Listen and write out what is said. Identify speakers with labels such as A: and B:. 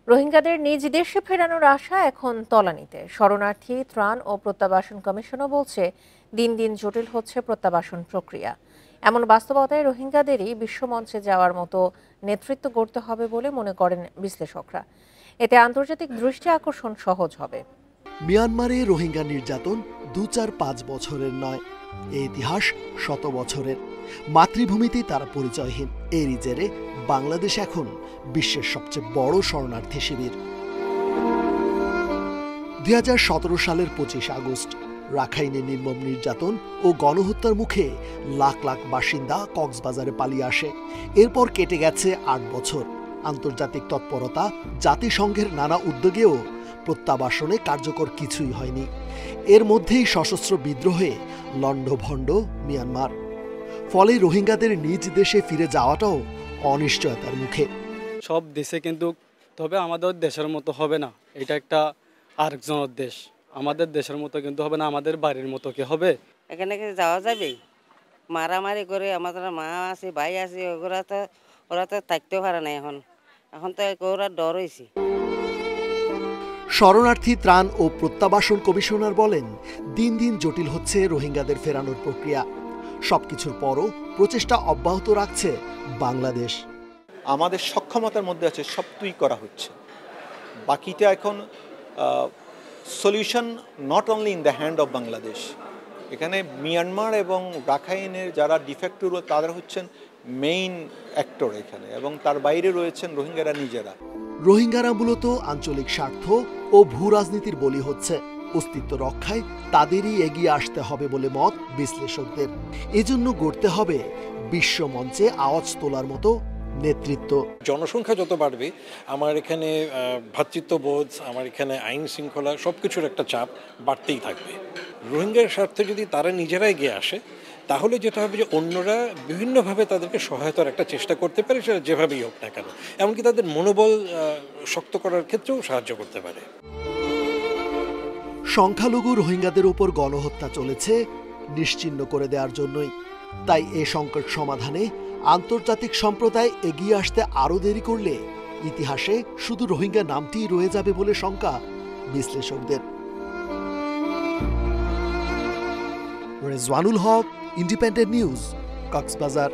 A: রোহিঙ্গাদের নিজ দেশে ফেরানোর আশা এখন তলানিতে। শরণার্থী ত্রাণ ও প্রত্যাবাসন কমিশনও বলছে দিন দিন জটিল হচ্ছে প্রত্যাবাসন প্রক্রিয়া। এমন বাস্তবতায় রোহিঙ্গাদেরই বিশ্বমঞ্চে যাওয়ার মতো নেতৃত্ব গড়তে হবে বলে মনে করেন বিশ্লেষকরা। এতে আন্তর্জাতিক দৃষ্টি আকর্ষণ সহজ হবে।
B: মিয়ানমারে রোহিঙ্গা নির্যাতন ২-৪-৫ বছরের নয়, এই ইতিহাস শত বছরের। মাতৃভূমিতেই তারা পরিচয়হীন। এরই জেরে বাংলাদেশ এখন বিশ্বের সবচেয়ে বড় শরণার্থী শিবির। ২০১৭ সালের ২৫ আগস্ট রাখাইনে নির্মম নির্যাতন ও গণহত্যার মুখে লাখ লাখ বাসিন্দা কক্সবাজারে পালিয়ে আসে। এরপর কেটে গেছে ৮ বছর। আন্তর্জাতিক তৎপরতা, জাতিসংঘের নানা উদ্যোগেও প্রত্যাবাসনে কার্যকর কিছুই হয়নি। এর মধ্যেই সশস্ত্র বিদ্রোহে লণ্ডভণ্ড মিয়ানমার। ফলে রোহিঙ্গাদের নিজ দেশে ফিরে যাওয়াটাও অনিশ্চয়তার মুখে।
C: সব দেশে কিন্তু, তবে আমাদের দেশের মতো হবে না। এটা একটা আরেকজনের দেশ, আমাদের দেশের মতো কিন্তু হবে না, আমাদের বাড়ির মতো কি হবে?
D: এখানে কি যাওয়া যাবে? মারামারি করে আমাদের মা আছে, ভাই আছে, ওরা তো থাকতেও পারে না। এখন তো ওরা ডর হয়েছে।
B: শরণার্থী ত্রাণ ও প্রত্যাবাসন কমিশনার বলেন, দিন দিন জটিল হচ্ছে রোহিঙ্গাদের ফেরানোর প্রক্রিয়া। সবকিছুর পরও প্রচেষ্টা অব্যাহত রাখছে বাংলাদেশ।
E: আমাদের সক্ষমতার মধ্যে আছে, সবটুই করা হচ্ছে। বাকিটা এখন solution not only in the hand of Bangladesh. এখানে মিয়ানমার এবং রাখাইনের যারা ডিফেক্টো তারা হচ্ছেন মেইন অ্যাক্টর এখানে, এবং তার বাইরে রয়েছেন রোহিঙ্গারা নিজেরা।
B: রোহিঙ্গারা মূলত আঞ্চলিক স্বার্থ ও ভূ রাজনীতির বলি হচ্ছে। অস্তিত্ব রক্ষায় তাদেরই এগিয়ে আসতে হবে বলে মত বিশ্লেষকদের। এজন্য গড়তে হবে বিশ্বমঞ্চে আওয়াজ তোলার মতো নেতৃত্ব।
F: জনসংখ্যা যত বাড়বে, আমার এখানে ভ্রাতৃত্ববোধ, আমার এখানে আইন শৃঙ্খলা সবকিছুর একটা চাপ বাড়তেই থাকবে। রোহিঙ্গার স্বার্থে যদি তারা নিজেরাই এগিয়ে আসে, তাহলে যেটা হবে যে অন্যরা বিভিন্নভাবে তাদেরকে সহায়তার একটা চেষ্টা করতে পারে, সেটা যেভাবেই হোক না কেন, এমনকি তাদের মনোবল শক্ত করার ক্ষেত্রেও সাহায্য করতে পারে।
B: সংখ্যালঘু রোহিঙ্গাদের উপর গণহত্যা চলেছে নিশ্চিহ্ন করে দেওয়ার জন্যই। তাই এ সংকট সমাধানে আন্তর্জাতিক সম্প্রদায় এগিয়ে আসতে আরও দেরি করলে ইতিহাসে শুধু রোহিঙ্গা নামটিই রয়ে যাবে বলে শঙ্কা বিশ্লেষকদের। রেজওয়ানুল হক, ইন্ডিপেন্ডেন্ট নিউজ, কক্সবাজার।